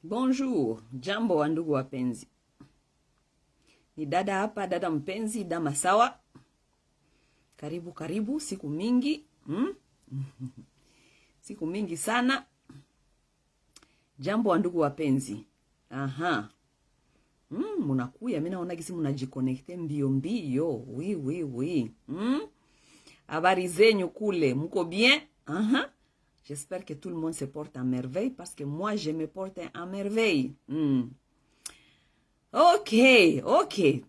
Bonjour, jambo wa ndugu wapenzi. Ni dada hapa, dada mpenzi, dama sawa. Karibu, siku mingi. Siku mingi sana. Jambo wa ndugu wapenzi. Aha. Munakuya, mina naona gisi munajikonekte mbio. Oui. Habari zenyu kule, muko bien? Aha. J'espère que tout le monde se porte en merveille parce que moi, je me porte en merveille. Ok.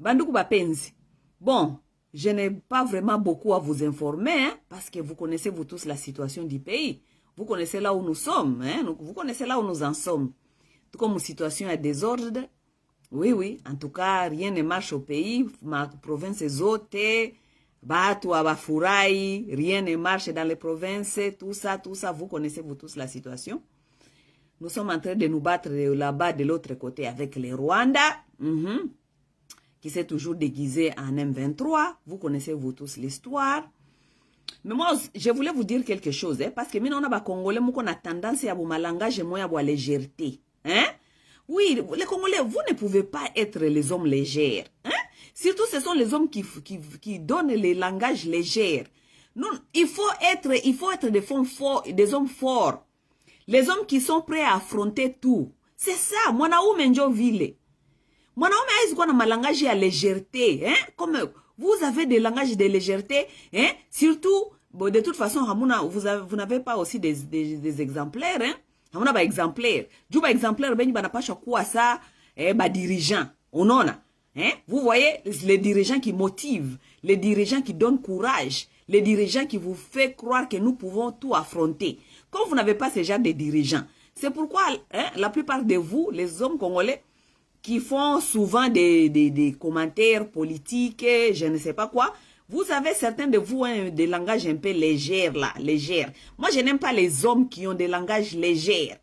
Banduku bapenzi. Bon, je n'ai pas vraiment beaucoup à vous informer parce que vous connaissez vous tous la situation du pays. Vous connaissez là où nous sommes. Vous connaissez là où nous en sommes. Tout comme une situation à désordre. Oui. En tout cas, rien ne marche au pays. Ma province est zotée. Batu abafurahi, rien ne marche dans les provinces, tout ça, vous connaissez vous tous la situation. Nous sommes en train de nous battre là-bas de l'autre côté avec les Rwandais, qui s'est toujours déguisé en M23. Vous connaissez vous tous l'histoire. Mais moi, je voulais vous dire quelque chose, parce que nous, les Congolais, nous avons tendance à vous langage et à la légèreté. Oui, les Congolais, vous ne pouvez pas être les hommes légers. Surtout, ce sont les hommes qui donnent les langages légers. Non, il faut être des hommes forts. Les hommes qui sont prêts à affronter tout. C'est ça. Mwanaume njo vile. Mwanaume haïs quoi na langage à légèreté. Comme vous avez des langages de légèreté. Surtout, bon, de toute façon, vous n'avez pas aussi des exemplaires. Hamuna ba exemplaire. Du ba exemplaire, ben ba na pas quoi ça, ba dirigeant. Onona. Vous voyez, les dirigeants qui motivent, les dirigeants qui donnent courage, les dirigeants qui vous font croire que nous pouvons tout affronter. Comme vous n'avez pas ce genre de dirigeants, c'est pourquoi la plupart de vous, les hommes congolais, qui font souvent des commentaires politiques, je ne sais pas quoi, vous avez certains de vous des langages un peu légers là, légers. Moi, je n'aime pas les hommes qui ont des langages légers.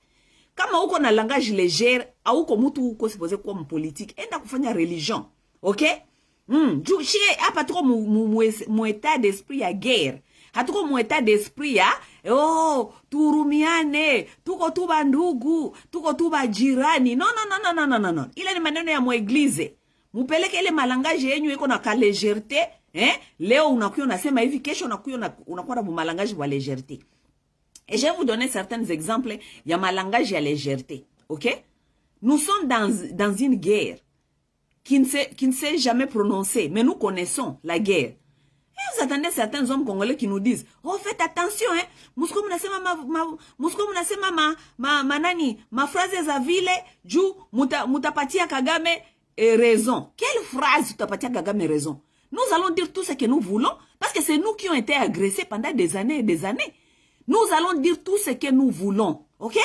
Kama uko na langage légère, auko mutu uko supposé comme politique, enda kufanya religion. OK? Chie hapa tuko mu état d'esprit ya guerre. Hatuko mu état d'esprit ya turumiane, tuko tuba ndugu, tuko tuba jirani. Non. Ile ni maneno ya mueglize. Mupeleke ile malangaje yenyu iko na ka légèreté, leo unakuwa unasema hivi, kesho unakuwa na malangaje wa légèreté. Et je vais vous donner certains exemples. Il y a ma langage et la légèreté. Ok? Nous sommes dans une guerre qui ne s'est jamais prononcée. Mais nous connaissons la guerre. Et vous attendez certains hommes congolais qui nous disent, oh, faites attention, Mousko munasema ma phrase za vile, ju mutapatia Kagame raison. Quelle phrase mutapatia Kagame raison? Nous allons dire tout ce que nous voulons parce que c'est nous qui ont été agressés pendant des années et des années. Nous allons dire tout ce que nous voulons, ok?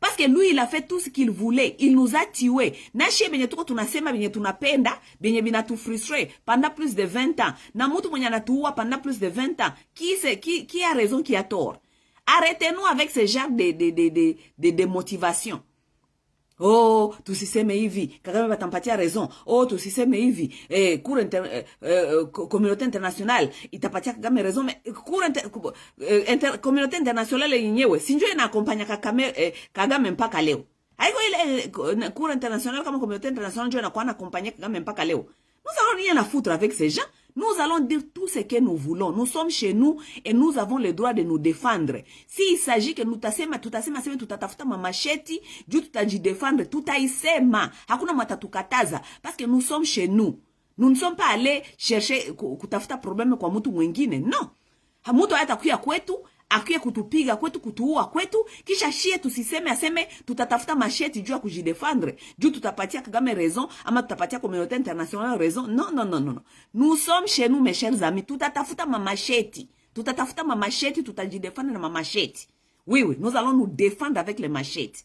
Parce que lui, il a fait tout ce qu'il voulait. Il nous a tués. Nashi benye tuko tunasema benye tunapenda, benye binatu frustré pendant plus de 20 ans. Na mutu mwenye anatuua pendant plus de 20 ans. Qui a raison, qui a tort? Arrêtez-nous avec ce genre de motivation. Oh, tusiseme hivi, Kagame batampatia raison. Oh, tusiseme hivi, communauté internationale itapatia Kagame raison, mais communauté internationale yenyewe sinjo inakompanya Kagame mpaka leo. Haiko ile cour internationale kama communauté internationale ndio inakuwa inakompanya Kagame mpaka leo. Nous allons rien à foutre avec ces gens. Nous allons dire tout ce que nous voulons. Nous sommes chez nous et nous avons le droit de nous défendre. S'il s'agit que nous tutasema tutatafuta mamacheti, juu tutajidefendre, tutaisema. Hakuna matatukataza. Parce que nous sommes chez nous. Nous ne sommes pas allés chercher kutafuta problème kwa mtu mwingine. Non. Mtu hatakuya kwetu, akuye kutupiga kwetu, kutuua kwetu, kisha shie tusiseme aseme tutatafuta macheti juu ya kujidefendre, juu tutapatia Kagame raison ama tutapatia communauté internationale raison. Non. Nous sommes chez nous, mes chers amis. Tutatafuta mamacheti, tutajidefendre na mamacheti. Oui, nous allons nous défendre avec les machettes.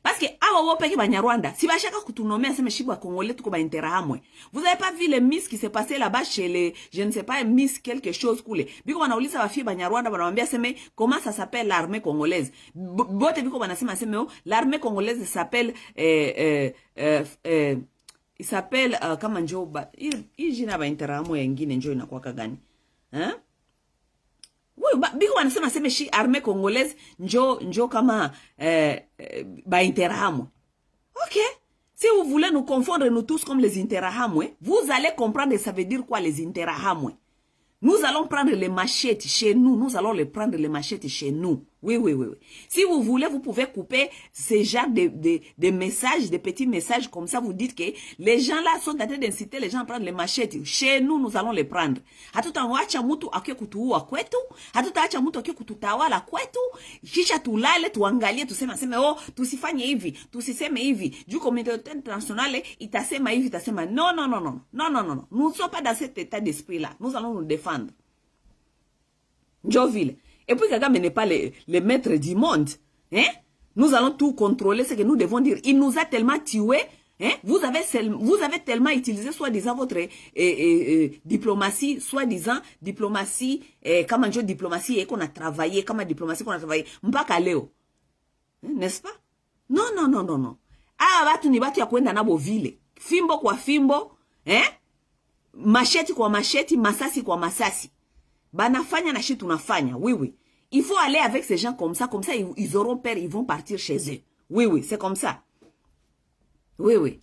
Parce que awa wopeke Banyarwanda, si bachaka kutunome aseme shiba congolais tuko ba interahamwe. Vous avez pas vu les miss qui s'est passé là-bas chez les, je ne sais pas, miss quelque chose kule. Biko banauliza bafie Banyarwanda banawambia aseme comment ça s'appelle l'armée congolaise. Bote biko banasema aseme l'armée congolaise s'appelle il s'appelle kama njo hii jina ba interahamwe yengine njo inakuwa kagani. Hein? Oui, biko wanasema seme shi armée congolaise njo kama ba interahamwe. OK. Si vous voulez nous confondre nous tous comme les interahamwe, vous allez comprendre ça veut dire quoi les interahamwe. Nous allons prendre les machettes chez nous. Nous allons les prendre les machettes chez nous. Oui, oui, oui, oui. Si vous voulez, vous pouvez couper ces genres de messages, de petits messages comme ça. Vous dites que les gens là sont en train d'inciter les gens à prendre les machettes. Chez nous, nous allons les prendre. Hatuta wacha mutu akio kutuua kwetu. Hatuta acha mutu akio kututawala kwetu. Kisha tulale, tuangalie, tuseme oh, tusifanye hivi, tusiseme hivi. Juu communauté internationale, itasema hivi, itasema non, non, non, non, non, non, non. Nous ne sommes pas dans cet état d'esprit là. Nous allons nous défendre. Joville. Et puis Kagame n'est pas le maître du monde. Hein? Nous allons tout contrôler, ce que nous devons dire. Il nous a tellement tués. Hein? Vous avez tellement utilisé soi-disant votre diplomatie, soi-disant diplomatie, comme un jeu de diplomatie et qu'on a travaillé, comme une diplomatie qu'on a travaillé. Mpaka leo. N'est-ce pas? Non, non, non, non, non. Ah, batu ni batu ya kwenda nabo vile. Fimbo kwa fimbo. Hein? Macheti kwa macheti, masasi kwa masasi. Banafanya na shi tunafanya. Oui, oui. Il faut aller avec ces gens comme ça ils auront peur, ils vont partir chez eux. Oui, oui, c'est comme ça. Oui, oui.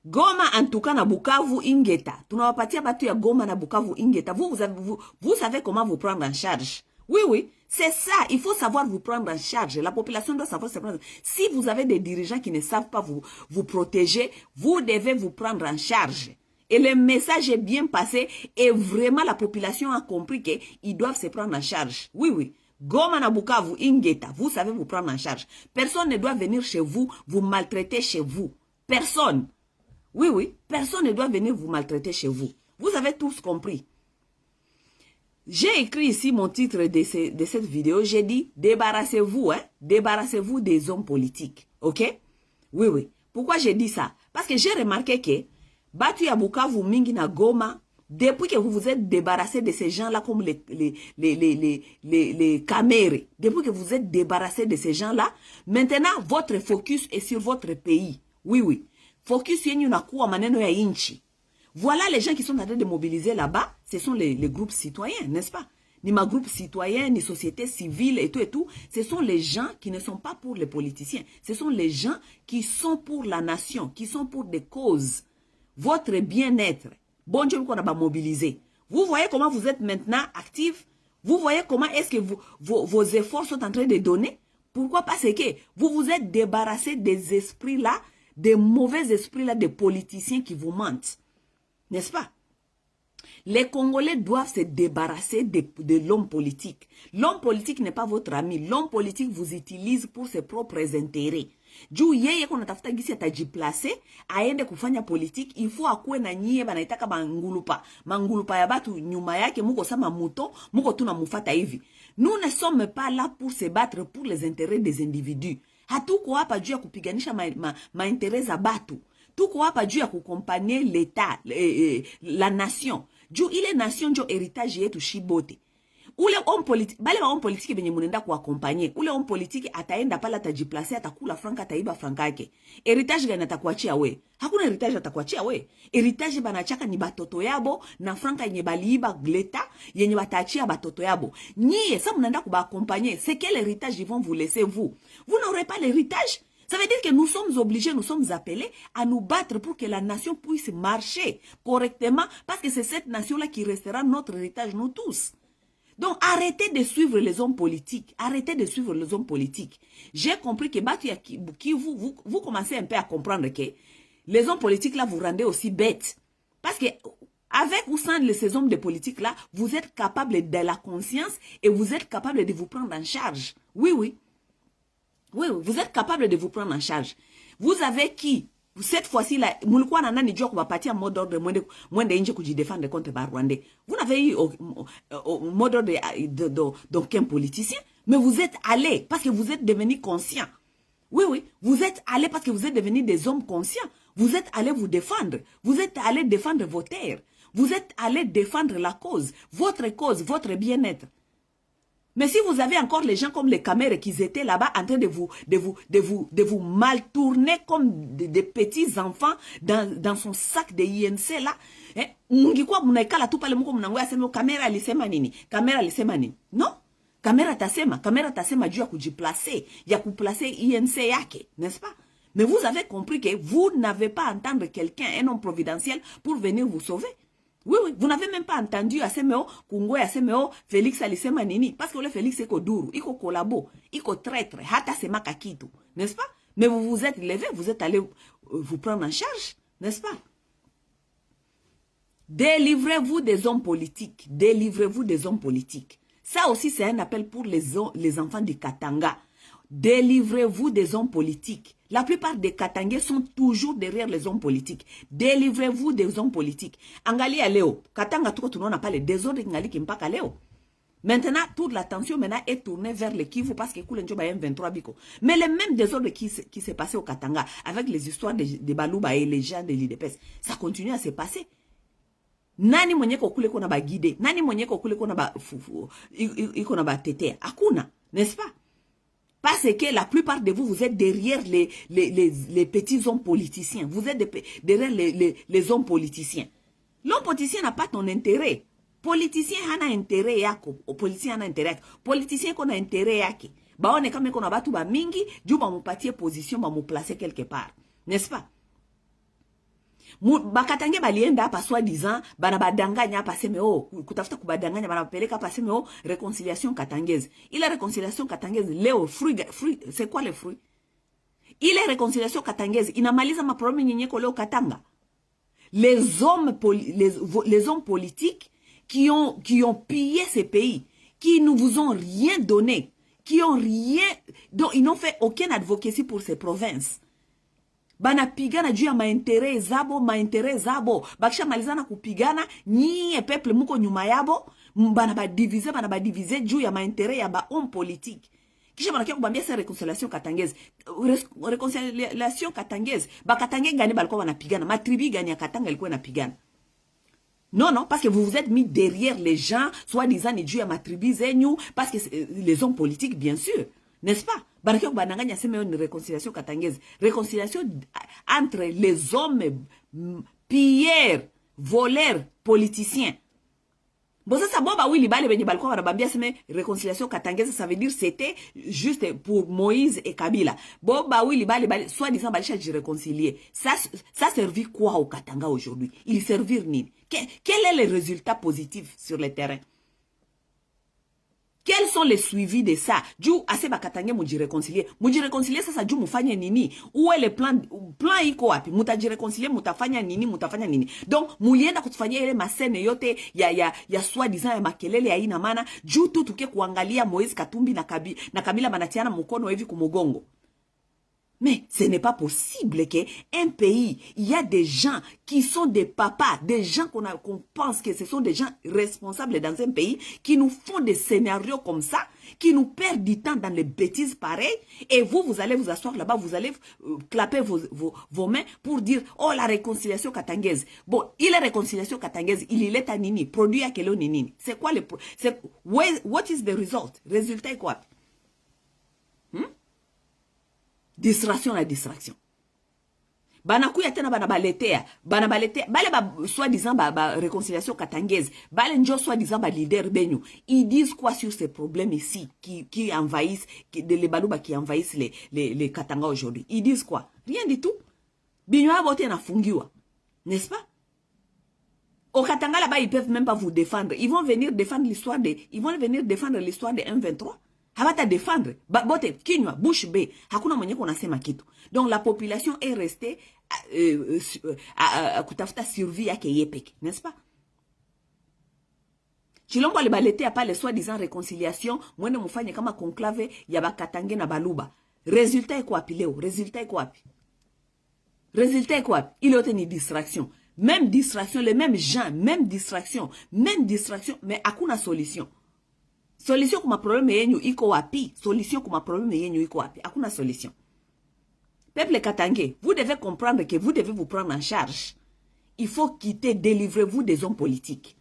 Goma en tout cas na Bukavu Ingeta. Tunawapatia batu ya Goma na Bukavu Ingeta. Vous savez comment vous prendre en charge. Oui, oui. C'est ça. Il faut savoir vous prendre en charge. La population doit savoir se prendre. Si vous avez des dirigeants qui ne savent pas vous protéger, vous devez vous prendre en charge. Et le message est bien passé et vraiment la population a compris qu'ils doivent se prendre en charge. Oui, oui. Goma na Bukavu, Ingeta, vous savez vous prendre en charge. Personne ne doit venir chez vous, vous maltraiter chez vous. Personne. Oui, oui. Personne ne doit venir vous maltraiter chez vous. Vous avez tous compris. J'ai écrit ici mon titre de cette vidéo. J'ai dit, débarrassez-vous, hein. Débarrassez-vous des hommes politiques. OK? Oui, oui. Pourquoi j'ai dit ça? Parce que j'ai remarqué que Batu ya Bukavu mingi na Goma, depuis que vous vous êtes débarrassé de ces gens-là comme les camérés, depuis que vous êtes débarrassé de ces gens-là, maintenant votre focus est sur votre pays. Oui, oui. Focus yenyu na kuwa maneno ya inchi. Voilà les gens qui sont en train de mobiliser là-bas, ce sont les groupes citoyens, n'est-ce pas? Ni ma groupe citoyen, ni société civile et tout. Ce sont les gens qui ne sont pas pour les politiciens. Ce sont les gens qui sont pour la nation, qui sont pour des causes. Votre bien-être, bon Dieu qu'on a mobilisé. Vous voyez comment vous êtes maintenant actifs? Vous voyez comment est-ce que vos efforts sont en train de donner? Pourquoi? Parce que vous vous êtes débarrassé des esprits-là, des mauvais esprits-là, des politiciens qui vous mentent. N'est-ce pas? Les Congolais doivent se débarrasser de l'homme politique. L'homme politique n'est pas votre ami. L'homme politique vous utilise pour ses propres intérêts. Juu yeye kuna tafuta gisi atajiplace aende kufanya politique, il faut akuwe na nyie banaitaka mangulupa ya batu nyuma yake, muko sama muto, muko tuna mufata hivi. Nous ne sommes pas là pour se battre pour les intérêts des individus. Hatuko hapa juu ya kupiganisha ma intérêts za batu. Tuko hapa juu ya kukompanye l'État, la nation. Juu ile nation njo héritage yetu shibote. Ule homme politique, bale homme politique benye munenda kuakompanye, ule homme politique ataenda pala atajiplacer, atakula franka, ataiba franka yake. Heritage gani atakuachia we? Hakuna heritage atakuachia we. Heritage banachaka ni batoto yabo na franka yenye baliiba gleta yenye bataachia batoto yabo. Nyie sa munenda kubakompanye, c'est quel héritage ils vont vous laisser vous? Vous n'aurez pas l'héritage? Ça veut dire que nous sommes obligés, nous sommes appelés à nous battre pour que la nation puisse marcher correctement, parce que c'est cette nation-là qui restera notre héritage, nous tous. Donc, arrêtez de suivre les hommes politiques. Arrêtez de suivre les hommes politiques. J'ai compris que vous commencez un peu à comprendre que les hommes politiques là vous rendez aussi bêtes. Parce que avec ou sans ces hommes de politique là, vous êtes capable de la conscience et vous êtes capable de vous prendre en charge. Oui, oui. Oui, vous êtes capable de vous prendre en charge. Vous avez qui? Cette fois-ci là, mulikuwa na nani jua kubapatia mot d'ordre mwende nje kujidefendre contre Rwandais. Vous n'avez eu mot d'ordre d'aucun politicien, mais vous êtes allé parce que vous êtes devenu conscient. Oui, oui, vous êtes allés parce que vous êtes devenus des hommes conscients. Vous êtes allés vous défendre. Vous êtes allés défendre vos terres. Vous êtes allés défendre la cause, votre bien-être. Mais si vous avez encore les gens comme les caméras qui étaient là-bas en train de vous mal tourner comme des petits enfants dans son sac de INC là, mungikuwa munaikala tu pale mko mnangoya sema kamera alisema nini? Kamera alisema nini? Non? Kamera tasema juu ya kujiplacer, ya kuplacer INC yake, n'est-ce pas? Mais vous avez compris que vous n'avez pas à entendre quelqu'un, un homme providentiel, pour venir vous sauver. Oui, oui, vous n'avez même pas entendu Asemeo, Kungo Asemeo, Félix alisema nini. Parce que le Félix iko duru, iko kolabo, iko traître, hata sema kakitu, n'est-ce pas? Mais vous vous êtes levé, vous êtes allé vous prendre en charge, n'est-ce pas? Délivrez-vous des hommes politiques, délivrez-vous des hommes politiques. Ça aussi, c'est un appel pour les enfants du Katanga. Délivrez-vous des hommes politiques. La plupart des Katangais sont toujours derrière les hommes politiques. Délivrez-vous des hommes politiques. Angali Léo, Katanga tout n'a pas les désordres ngali kimpaka Léo. Maintenant, toute l'attention maintenant est tournée vers le Kivu parce que Koulenjo ba M23 biko. Mais les mêmes désordres qui s'est passé au Katanga avec les histoires de Balouba et les gens de l'IDPS, ça continue à se passer. Nani mwenye kule kona ba guide, nani mwenye kule kona ba ikona ba tete, akuna, n'est-ce pas? Parce que la plupart de vous, vous êtes derrière les petits hommes politiciens. Vous êtes derrière les hommes politiciens. L'homme politicien n'a pas ton intérêt. Politicien a un intérêt yako. Politicien a un intérêt yako. Politicien qu'on a intérêt yake. Ba on est comme qu'on a battu ba mingi, du ba mon parti position, ba mon placer quelque part. N'est-ce pas? Bakatange balienda hapa soi-disant bana badanganya hapa seme kutafuta kubadanganya bana peleka hapa seme réconciliation katangeze. Il est réconciliation katangeze leo fruit c'est quoi le fruit? Il est réconciliation katangeze inamaliza ma problème nyenyeko leo Katanga. Les hommes politiques qui ont pillé ces pays, qui ne vous ont rien donné, qui ont rien, donc ils n'ont fait aucune advocacy pour ces provinces. Banapigana juu ya maentere zabo. Bakisha malizana kupigana, nyie peuple muko nyuma yabo, banabadivize juu ya maentere ya ba homme politique. Kisha banakia kubambia sa réconciliation katangeze. Réconciliation katangeze. Bakatange gani balikuwa banapigana, matribi gani ya Katanga ilikuwa inapigana. Non, parce que vous vous êtes mis derrière les gens, soi-disant ni juu ya matribi zenyu, parce que les hommes politiques bien sûr, n'est-ce pas? Barakio bananganya sema une réconciliation katangeze. Réconciliation entre les hommes pilleurs, voleurs, politiciens. Bon ça boba oui libale benye balikuwa banabambia sema réconciliation katangeze, ça veut dire c'était juste pour Moïse et Kabila. Boba oui libale soit disant balisha de réconcilier. Ça servit quoi au Katanga aujourd'hui? Il servir nini? Quel est le résultat positif sur le terrain? Quels sont les suivis de ça? Djou ase bakatange muji réconcilier. Muji réconcilier ça djou mufanya nini? Où est le plan iko wapi? Mutaji réconcilier mutafanya nini? Donc muyenda kutufanyia ile masene yote ya soi-disant ya makelele ya ina maana djou tu tuke kuangalia Moïse Katumbi na Kabila manatiana mukono hivi kumugongo. Mais ce n'est pas possible qu'un pays, il y a des gens qui sont des papas, des gens qu'on pense que ce sont des gens responsables dans un pays, qui nous font des scénarios comme ça, qui nous perdent du temps dans les bêtises pareilles, et vous allez vous asseoir là-bas, vous allez clapper vos mains pour dire, oh la réconciliation katangeze. Bon, il est réconciliation katangeze, il est à nini, produit à quel nini. C'est quoi what is the result? Résultat est quoi? Distraction la distraction. Banakuya tena banabaletea, bale soi-disant réconciliation katangeze, bale njo soi-disant leader benyu. Ils disent quoi sur ces problèmes ici qui envahissent, les balouba qui envahissent les Katanga aujourd'hui? Ils disent quoi? Rien du tout. Binyo abote na fungiwa. N'est-ce pas? Au Katanga là-bas, ils peuvent même pas vous défendre. Ils vont venir défendre l'histoire de M23. Habata défendre, bote kinywa bouche bée, hakuna mwenye konasema kitu. Donc la population est restée kutafuta survie yake yepeke, n'est-ce pas? Chilombo alibalete apa le soi-disant réconciliation, mwene mufanye kama conclave ya bakatange na baluba. Résultat est quoi leo? Résultat est quoi? Il y a une distraction. Même distraction, les mêmes gens, même distraction, mais hakuna solution. Solution kuma problème yenyu iko wapi? Hakuna solution. Peuple Katangé, vous devez comprendre que vous devez vous prendre en charge. Il faut quitter, délivrez-vous des hommes politiques.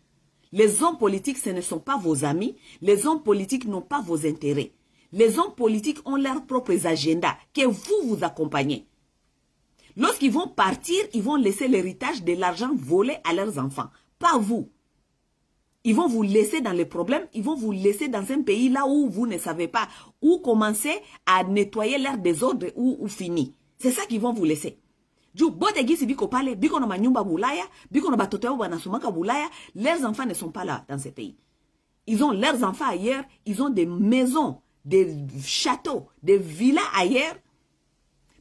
Les hommes politiques, ce ne sont pas vos amis. Les hommes politiques n'ont pas vos intérêts. Les hommes politiques ont leurs propres agendas que vous accompagnez. Lorsqu'ils vont partir, ils vont laisser l'héritage de l'argent volé à leurs enfants. Pas vous. Ils vont vous laisser dans les problèmes. Ils vont vous laisser dans un pays là où vous ne savez pas où commencer à nettoyer l'air désordre ou finir. C'est ça qu'ils vont vous laisser. Leurs enfants ne sont pas là dans ces pays. Ils ont leurs enfants ailleurs. Ils ont des maisons, des châteaux, des villas ailleurs.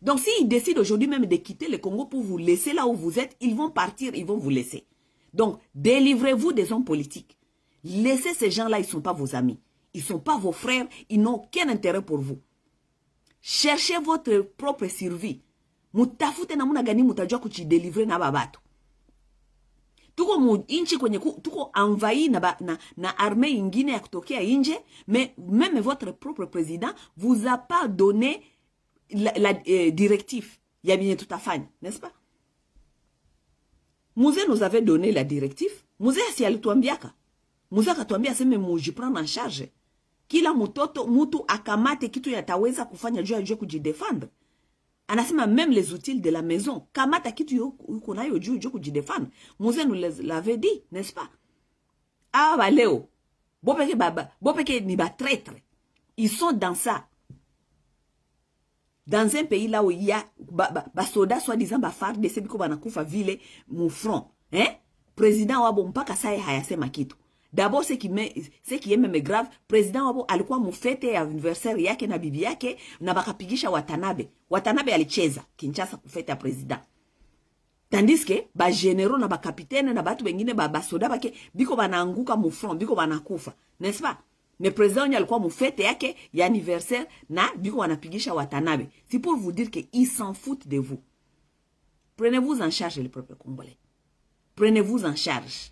Donc s'ils décident aujourd'hui même de quitter le Congo pour vous laisser là où vous êtes, ils vont partir, ils vont vous laisser. Donc délivrez-vous des hommes politiques. Laissez ces gens-là, ils ne sont pas vos amis. Ils ne sont pas vos frères, ils n'ont aucun intérêt pour vous. Cherchez votre propre survie. Mutafute namuna gani mutajua kujidélivrer na babatu. Tuko inchi kwenye tuko envahi na armée ingine ya kutokea inje, mais même votre propre président vous a pas donné la directive. Ya bien tout à fait, n'est-ce pas? Mouze nous avait donné la directive. Mouze si alituambiaka. Mouze akatuambia seme mujiprendre en charge. Kila mutu akamate kitu yataweza kufanya juu ajue kujidefendre. Anasema même les outils de la maison. Kamata kitu yuko nayo juu kujidefendre. Mouze nous l'avait dit, n'est-ce pas? Ah ba leo. Bopeke ni ba traître. Ils sont dans ça. Dans un pays là où il y a soldats soi-disant FARDC biko banakufa vile mu front, hein? Président wabo mpaka sai hayasema kitu. D'abord ce qui est même grave, président wabo alikuwa mufete ya anniversaire yake na bibi yake na bakapigisha Watanabe. Watanabe alicheza Kinshasa kufete ya président. Tandis que ba généraux na ba capitaine na batu bengine ba soda bake biko banaanguka mu front, biko banakufa, n'est-ce pas? Mais président alikuwa mufete yake ya anniversaire na biko wanapigisha Watanabe. C'est pour vous dire qu'ils s'en foutent de vous. Prenez-vous en charge les peuples congolais. Prenez-vous en charge.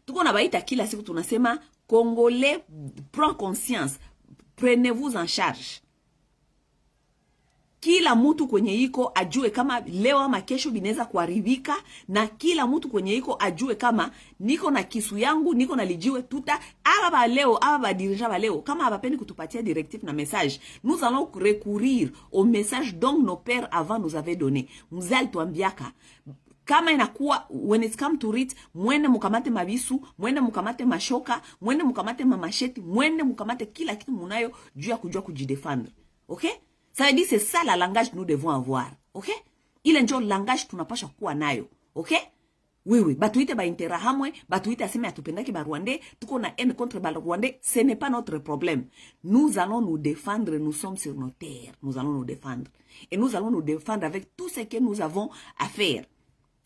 Tuko na baita kila siku tunasema Congolais prend conscience. Prenez-vous en charge. Kila mtu kwenye iko ajue kama leo ama kesho binaweza kuharibika, na kila mtu kwenye iko ajue kama niko na kisu yangu, niko na lijiwe tuta aba leo, aba dirija ba leo kama abapendi kutupatia directive na message. Nous allons recourir au message dont nos pères avant nous avaient donné. Mzali tuambiaka kama inakuwa when it come to it, mwende mukamate mabisu, mwende mukamate mashoka, mwende mukamate mamasheti, mwende mukamate kila kitu munayo juu ya kujua kujidefendre. Okay? Ça veut dire c'est ça la langage que nous devons avoir. OK? Il est un langage tunapasha kuwa nayo. OK? Oui. Batuite ba interahamwe, batuite aseme atupendaki ba Rwandais, tuko na haine contre ba Rwandais, ce n'est pas notre problème. Nous allons nous défendre, nous sommes sur nos terres. Nous allons nous défendre. Et nous allons nous défendre avec tout ce que nous avons à faire.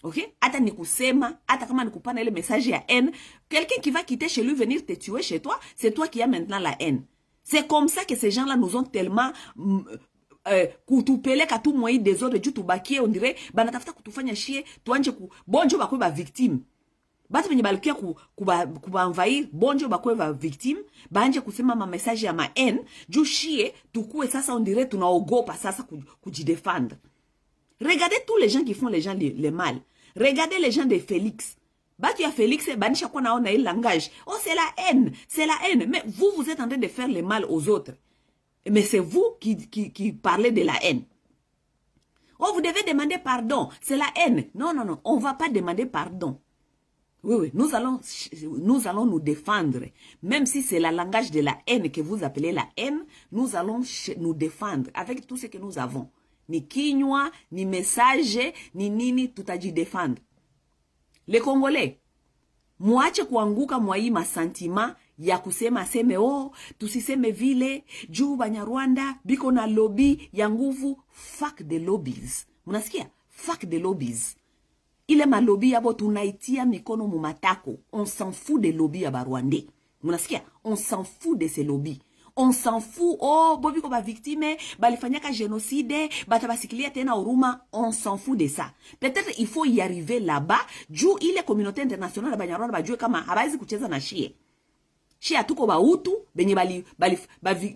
OK? Ata nikusema, ata kama nikupana ile message ya haine, quelqu'un qui va quitter chez lui venir te tuer chez toi, c'est toi qui as maintenant la haine. C'est comme ça que ces gens-là nous ont tellement kutupeleka tu moi des autres juu tubakie on dirait banatafuta kutufanya shie tuanje bonjo bakwe ba victime. Batu benye balikia kuba envahir bonjo bakwe ba victime, banje kusema ma message ya ma haine juu shie tukue sasa on dirait tunaogopa sasa kujidefendre. Regardez tous les gens qui font les gens les mal. Regardez les gens de Félix. Batu ya Félix banisha kwa naona il langage. Oh c'est la haine, c'est la haine. Mais vous êtes en train de faire le mal aux autres. Mais c'est vous qui parlez de la haine. Oh, vous devez demander pardon. C'est la haine. Non. On ne va pas demander pardon. Oui. Nous allons nous défendre. Même si c'est le langage de la haine que vous appelez la haine, nous allons nous défendre avec tout ce que nous avons. Ni kinywa, ni message, ni nini, tutaji défendre. Les Congolais, muache kuanguka mwa hii masentima ya kusema seme tusiseme vile juu Banyarwanda biko na lobby ya nguvu. Fuck the lobbies. Munasikia? Fuck the lobbies. Ile malobi yabo tunaitia mikono mumatako. On s'en fout des lobbies ya Barwandais. Munasikia? On s'en fout de ces lobbies. On s'en fout. Bobiko ba victime, balifanyaka génocide, batabasikilia tena huruma. On s'en fout de ça. Peut-être il faut y arriver là-bas. Juu ile communauté internationale ya Banyarwanda bajue kama habaizi kucheza na shie. Shi atuko bautu benye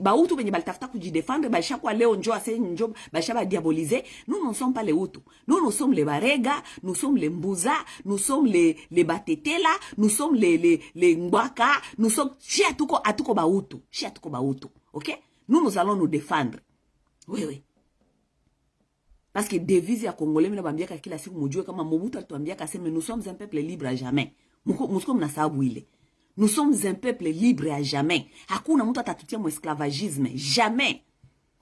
bautu benye balitafuta kujidefendre baishakuwa leo njo ase njo baishaba diaboliser. Nous ne sommes pas les Hutus. Nous sommes les Barega, nous sommes les Mbuza, nous sommes les Batetela, nous sommes les Ngwaka, nous sommes shi atuko bautu, shi atuko bautu. OK? Nous allons nous défendre. Oui oui. Parce que devise ya Congolais mina bambiaka kila siku mujue kama Mobutu alituambiaka sema nous sommes un peuple libre à jamais. Musko mnasababu ile. Nous sommes un peuple libre à jamais. Hakuna mtu atatutia mu esclavagisme. Jamais.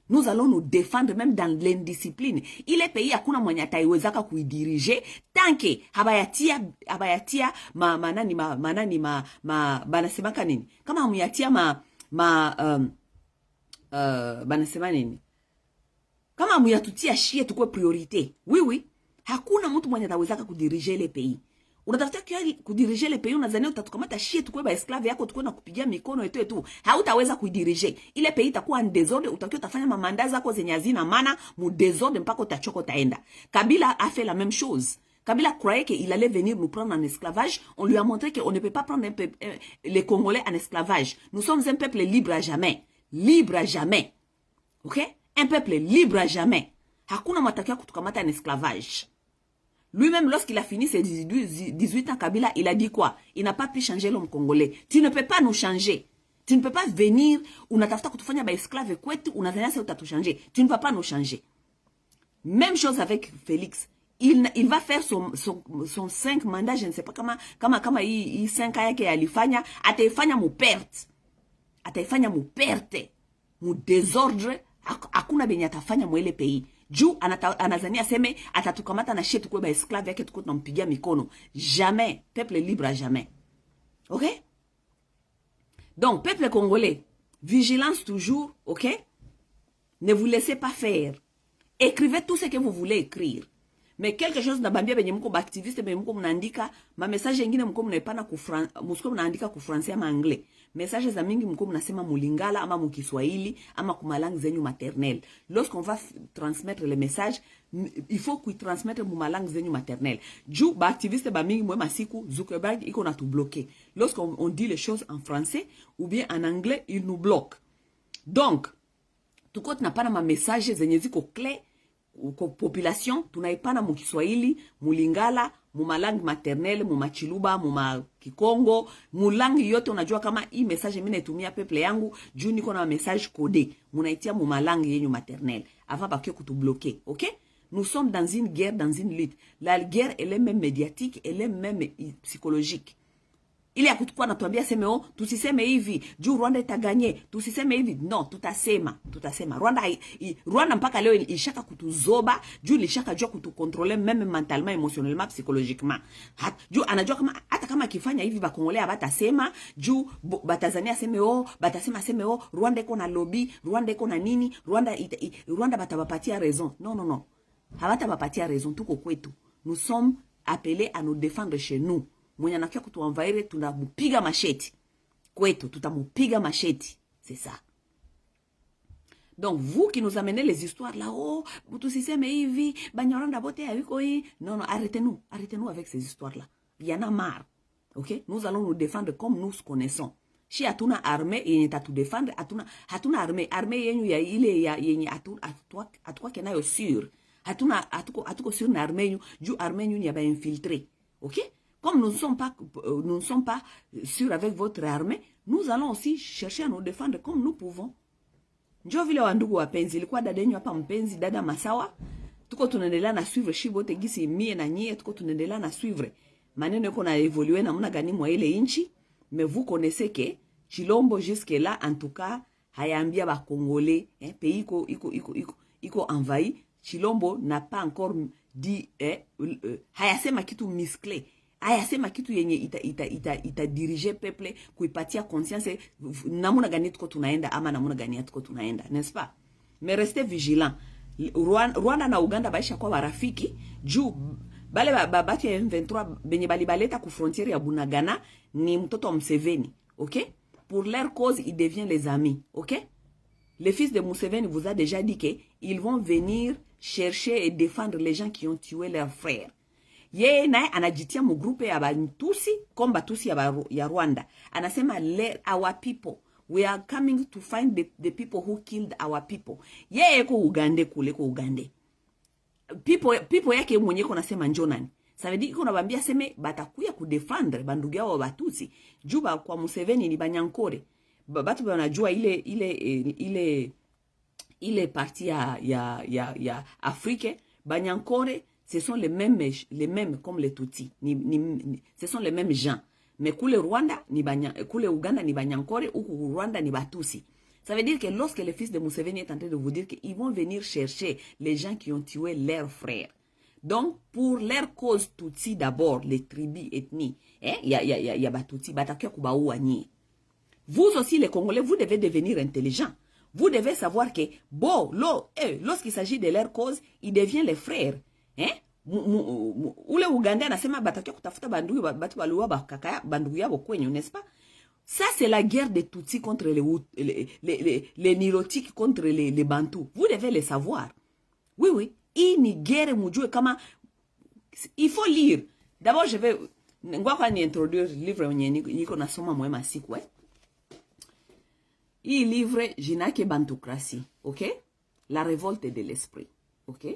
Nous allons nous défendre même dans l'indiscipline. Ile pays hakuna mwenye ataiwezaka kuidiriger tant que habayatia banasemaka nini? Kama hamuyatia banasema nini? Kama hamuyatutia shie tukwe priorité. Oui oui. Hakuna mtu mwenye atawezaka kudiriger le pays. Unatafuta kudirige le pays, unazania utatukamata shie tukwe ba esclave yako tukwe na kupigia mikono etu. Hautaweza kuidirige. Ile pays itakuwa en désordre, utakiwa utafanya mamanda zako zenye hazina maana, mu désordre mpaka utachoka utaenda. Kabila a fait la même chose. Kabila croyait qu'il allait venir nous prendre en esclavage. On lui a montré qu'on ne peut pas prendre les Congolais en esclavage. Nous sommes un peuple libre à jamais. Libre à jamais. OK? Un peuple libre à jamais. Hakuna matakia kutukamata en esclavage. Lui-même, lorsqu'il a fini ses 18 ans, Kabila, il a dit quoi? Il n'a pas pu changer l'homme congolais. Tu ne peux pas nous changer. Tu ne peux pas venir, unatafuta kutufanya ba esclave kwetu, unazania sasa utatuchanger. Tu ne vas pas nous changer. Même chose avec Félix. Il va faire son 5 mandats, je ne sais pas kama hii 5 yake alifanya, ataifanya mu perte. Ataifanya mu perte. Mu désordre, hakuna benye atafanya mu ile pays. Juu anazania seme atatukamata na shie tukwe ba esclave yake tukwe tunampigia mikono. Jamais. Peuple libre à jamais. OK? Donc, peuple congolais, vigilance toujours, OK? Ne vous laissez pas faire. Écrivez tout ce que vous voulez écrire. Mais quelque chose na bambia benye mko activiste benye mko mnaandika ma message nyingine mko mnaipana mko mnaandika ku français ama anglais. Message za mingi mko mnasema mulingala ama mukiswahili ama kuma langue zenyu maternelle. Lorsqu'on va transmettre les messages, il faut qu'on transmettre mu langue zenyu maternelle. Ju ba activiste ba mingi mwema siku Zuckerberg iko na tout bloquer. Lorsqu'on dit les choses en français ou bien en anglais, il nous bloque. Donc, tuko tunapana ma message zenye ziko clair population, tunaipana mu Kiswahili, mu Lingala, mu malangi maternelle, mu machiluba, mu Kikongo, mu langi yote. Unajua kama hii message mimi naitumia peuple yangu, juu niko na message codé, munaitia mu malangi yenyu maternelle avant bakio kutubloquer. OK? Nous sommes dans une guerre, dans une lutte. La guerre, elle est même médiatique, elle est même psychologique. Ile ya kutukua natuambia seme tusiseme hivi, juu Rwanda itaganye, tusiseme hivi. Non, tutasema. Rwanda mpaka leo ilishaka kutuzoba, juu ilishaka jua kutukontrole meme mentalement, émotionnellement, psychologiquement. Juu anajua kama hata kama kifanya hivi bakongolea batasema, juu batazania seme batasema seme Rwanda iko na lobby, Rwanda iko na nini, Rwanda batabapatia raison. Non. Habatabapatia raison, tuko kwetu. Nous sommes appelés à nous défendre chez nous. Mwenye anakia kutuanvaire tunamupiga macheti. Kwetu tutamupiga macheti. C'est ça. Donc vous qui nous amenez les histoires là, tusiseme hivi, Banyarwanda bote hayuko hii. Non, arrêtez-nous avec ces histoires là. Il y en a marre. OK? Nous allons nous défendre comme nous connaissons. Si hatuna armée yenye tatu défendre, hatuna armée yenyu ya ile ya yenye atua kenayo sur. Hatuko sur na armée yenyu, juu armée yenyu ya ba infiltré. OK? Comme nous ne sommes pas sûrs avec votre armée, nous allons aussi chercher à nous défendre comme nous pouvons. Njo vile wandugu wapenzi, ilikuwa dada yenu hapa mpenzi, dada Masawa. Tuko tunaendelea na suivre shibote gisi mie na nyie, tuko tunaendelea na suivre. Maneno yako na évoluer na muna gani mwa ile inchi, mais vous connaissez que Chilombo jusque là en tout cas hayambia ba Congolais, pays iko envahi. Chilombo n'a pas encore dit hayasema kitu misclé. Hayasema kitu yenye ita dirige peuple kuipatia conscience namuna gani tuko tunaenda ama namuna gani tuko tunaenda, n'est-ce pas? Mais restez vigilants. Rwanda na Uganda baisha kwa warafiki juu bale babati ya M23 benye baleta ku frontière ya Bunagana ni mtoto wa Museveni. OK? Pour leur cause, ils deviennent les amis. OK? Le fils de Museveni vous a déjà dit qu'ils vont venir chercher et défendre les gens qui ont tué leurs frères. Yeye naye anajitia mu groupe ya Batusi comme Batusi ya Rwanda. Anasema our people, we are coming to find the people who killed our people. Yeye ko Uganda kule ko Uganda. People yake mwenye ko nasema njo nani? Savedi iko nabambia seme batakuya kudefendre bandugu yao Batusi. Juba kwa Museveni ni Banyankore. Batu banajua ile partie ya Afrique. Banyankore, ce sont les mêmes comme les Tutsi. Ce sont les mêmes gens. Mais kule Rwanda, kule Uganda ni Banyankore, ou Rwanda ni Batusi. Ça veut dire que lorsque le fils de Museveni est en train de vous dire qu'ils vont venir chercher les gens qui ont tué leurs frères. Donc, pour leur cause Tutsi d'abord, les tribus, ethnies, y a Batutsi, Batakia Kubaoua Nyi. Vous aussi, les Congolais, vous devez devenir intelligents. Vous devez savoir que, lorsqu'il s'agit de leur cause, ils deviennent les frères. Ule Uganda anasema batakia kutafuta bandugu batu baluwa bakaka bandugu yabo kwenyu, n'est-ce pas? Ça c'est la guerre des Tutsis contre les Nilotiques contre les Bantous. Vous devez le savoir. Oui. Hii ni guerre mujue kama il faut lire. D'abord je vais ngwaka ni introduire livre mwenye niko nasoma mwema siku Hii livre jinake Bantocratie, OK? La révolte de l'esprit, OK?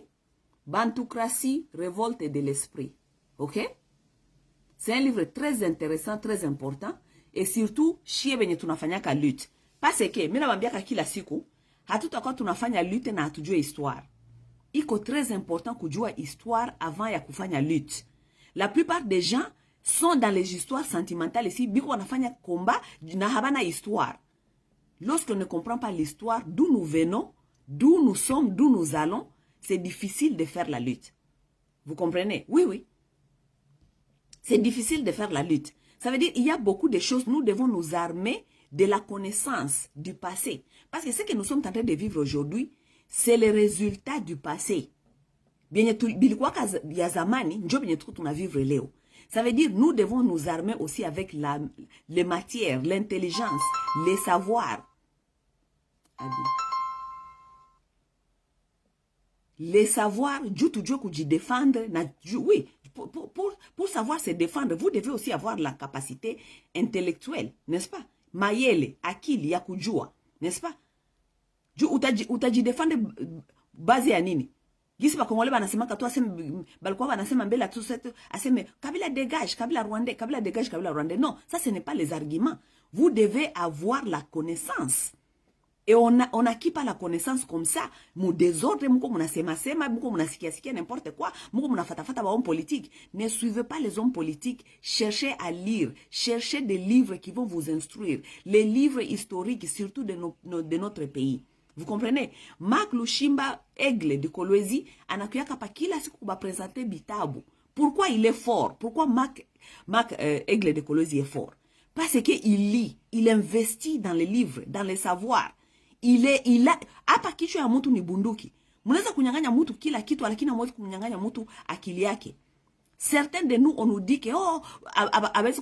Bantocratie, révolte de l'esprit, OK? C'est un livre très intéressant, très important, et surtout shie benye tunafanyaka lutte. Parce que mina bambiaka kila siku hatutakuwa tunafanya lutte na hatujue histoire. Iko très important kujua histoire avant ya kufanya lutte. La plupart des gens sont dans les histoires sentimentales ici, biko wanafanya combat na habana histoire. Lorsqu'on ne comprend pas l'histoire, d'où nous venons, d'où nous sommes, d'où nous allons, c'est difficile de faire la lutte. Vous comprenez? Oui. C'est difficile de faire la lutte. Ça veut dire qu'il y a beaucoup de choses, nous devons nous armer de la connaissance du passé. Parce que ce que nous sommes en train de vivre aujourd'hui, c'est le résultat du passé. Bien bilikuwa ya zamani, njo bien tout on a vivre leo. Ça veut dire nous devons nous armer aussi avec les matières, l'intelligence, les savoirs. Les savoirs, défendre, oui, pour savoir se défendre, vous devez aussi avoir la capacité intellectuelle, n'est-ce pas? Mayele, akili, ya kujua, n'est-ce pas? Utaji défendre base ya nini? Gisi ba Kongole banasema kato aseme balikuwa banasema mbele tout ça aseme Kabila dégage, Kabila Rwandais, Kabila dégage, Kabila Rwandais. Non, ça ce n'est pas les arguments. Vous devez avoir la connaissance. Et on acquit pas la connaissance comme ça. Mou désordre, mou muna sema, mou muna sikia n'importe quoi, mou muna fata ba homme politique. Ne suivez pas les hommes politiques. Cherchez à lire. Cherchez des livres qui vont vous instruire. Les livres historiques, surtout de notre pays. Vous comprenez? Marc Lushimba Aigle de Kolwezi anakuyaka pa kila siku ba présenter Bitabu. Pourquoi il est fort? Pourquoi Marc Aigle de Kolwezi est fort? Parce qu'il lit, il investit dans les livres, dans les savoirs. Il a hapa kichwa ya mtu ni bunduki. Mnaweza kunyang'anya mtu kila kitu lakini hamwezi kunyang'anya mtu akili yake. Certains de nous on nous dit que abawezi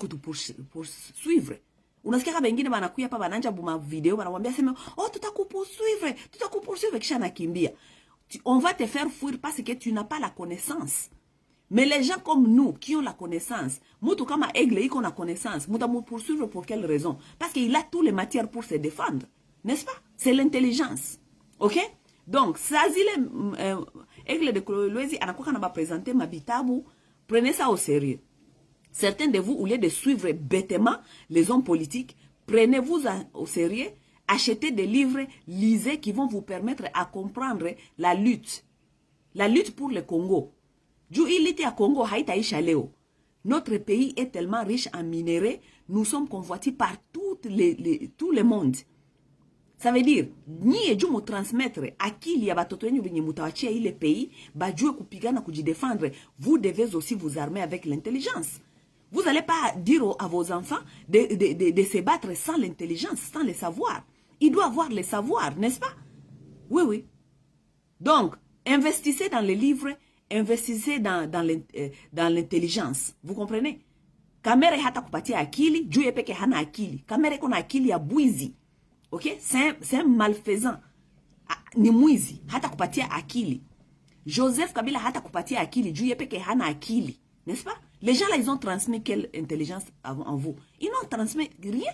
poursuivre. Unasikia kama wengine wanakuja hapa bananja buma video wanamwambia sema tutakupoursuivre kisha nakimbia. On va te faire fuir parce que tu n'as pas la connaissance. Mais les gens comme nous qui ont la connaissance, mutu kama Aigle iko na connaissance, muta mu poursuivre pour quelle raison? Parce qu'il a toutes les matières pour se défendre. N'est-ce pas? C'est l'intelligence. OK? Donc, ça Aigle de Kolwezi anakuwa na présenter mabitabu, prenez ça au sérieux. Certains de vous, au lieu de suivre bêtement les hommes politiques, prenez-vous au sérieux, achetez des livres, lisez qui vont vous permettre à comprendre la lutte. La lutte pour le Congo. Ju ilite ya Congo haitaisha leo. Notre pays est tellement riche en minerais, nous sommes convoités par tout le monde. Ça veut dire, niye ju mu transmettre akili ya batoto yenyu venye mutawachia ile pays, bajue kupigana kujidefendre, vous devez aussi vous armer avec l'intelligence. Vous n'allez pas dire à vos enfants de se battre sans l'intelligence, sans le savoir. Ils doivent avoir le savoir, n'est-ce pas? Oui. Donc, investissez dans les livres, investissez dans l'intelligence. Vous comprenez? Kamere hata kupatia akili, juu yepeke hana akili. Kamere kona akili ya buizi. OK? C'est un malfaisant. Ni mwizi, hata kupatia akili. Joseph Kabila hata kupatia akili, juu yepeke hana akili. N'est-ce pas? Les gens là, ils ont transmis quelle intelligence en vous? Ils n'ont transmis rien.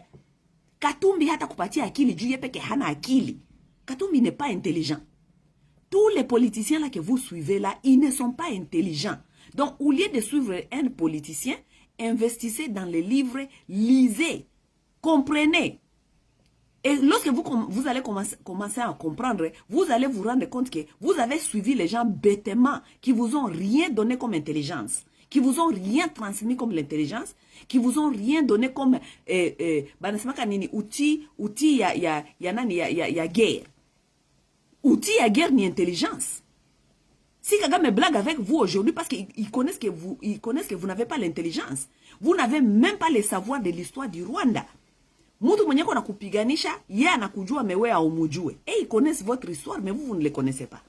Katumbi hata kupatia akili, juu yepeke hana akili. Katumbi n'est pas intelligent. Tous les politiciens là que vous suivez là, ils ne sont pas intelligents. Donc, au lieu de suivre un politicien, investissez dans les livres, lisez, comprenez. Et lorsque vous allez commencer à comprendre, vous allez vous rendre compte que vous avez suivi les gens bêtement, qui vous ont rien donné comme intelligence, qui vous ont rien transmis comme l'intelligence, qui vous ont rien donné comme outil ya guerre. Outil ya guerre ni intelligence. Si Kagame blague avec vous aujourd'hui parce qu'ils connaissent que vous n'avez pas l'intelligence, vous n'avez même pas le savoir de l'histoire du Rwanda. Mtu mwenye kona kupiganisha, yeye anakujua mewe au mujue. Et ils connaissent votre histoire, mais vous ne les connaissez pas.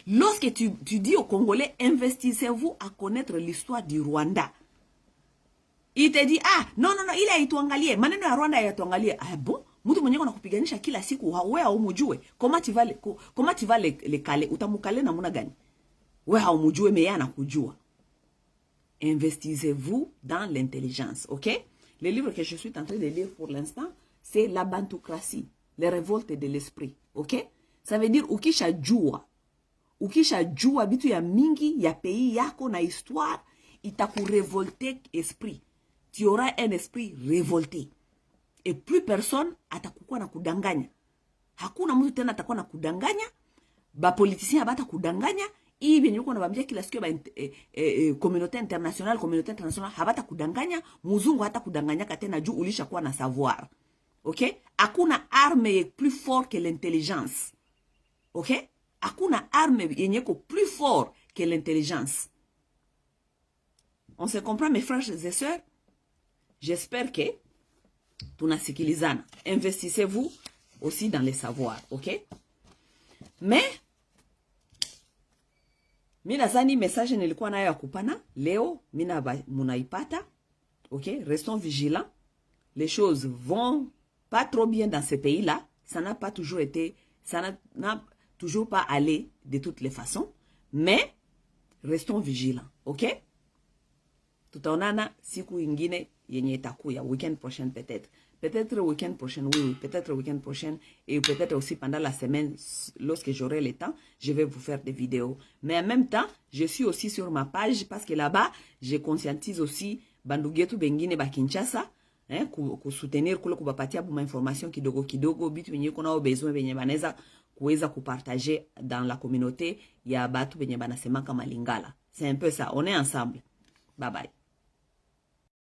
Lorsque tu dis aux Congolais, investissez-vous à connaître l'histoire du Rwanda. Il te dit, ah, non, il a ituangalie. Maneno ya Rwanda ya ituangalie. Ah bon? Mtu mwenye kona kupiganisha kila siku, wewe au mujue. Comment tu vas le caler? Utamukale na muna gani? Wewe au mujue, mais yeye anakujua. Investissez-vous dans l'intelligence, ok? Le livre que je suis en train de lire pour l'instant, c'est La Bantocratie, les révoltes de l'esprit. Ok? Ça veut dire ukisha jua bitu ya mingi ya pays yako na histoire, itakurevolter esprit. Tu auras un esprit révolté. Et plus personne atakuwa na kudanganya. Hakuna mtu tena atakuwa na kudanganya. Ba politicien abata kudanganya. Hii benye uko nabambia kila siku ba communauté internationale habata kudanganya, muzungu hata kudanganya katena juu ulishakuwa na savoir. OK? Hakuna arme plus fort que l'intelligence. OK? Hakuna arme yenye ko plus fort que l'intelligence. On se comprend mes frères et sœurs? J'espère que tunasikilizana. Investissez-vous aussi dans les savoirs, OK? Mais mina zani message nilikuwa nayo ya kupana leo, munaipata. OK? Restons vigilants. Les choses vont pas trop bien dans ce pays-là. Ça n'a pas toujours pas allé de toutes les façons. Mais restons vigilants. OK? Tutaonana siku ingine yenye itakuya weekend prochain peut-être. Peut-être week-end prochain, oui, peut-être week-end prochain et peut-être aussi pendant la semaine, lorsque j'aurai le temps, je vais vous faire des vidéos. Mais en même temps, je suis aussi sur ma page parce que là-bas, je conscientise aussi bandugetu bengine ba Kinshasa, soutenir kule kubapatia buma information kidogo bitu benye kuna besoin benye baneza kuweza kupartager dans la communauté ya batu benye banasema kama Lingala. C'est un peu ça, on est ensemble. Bye bye.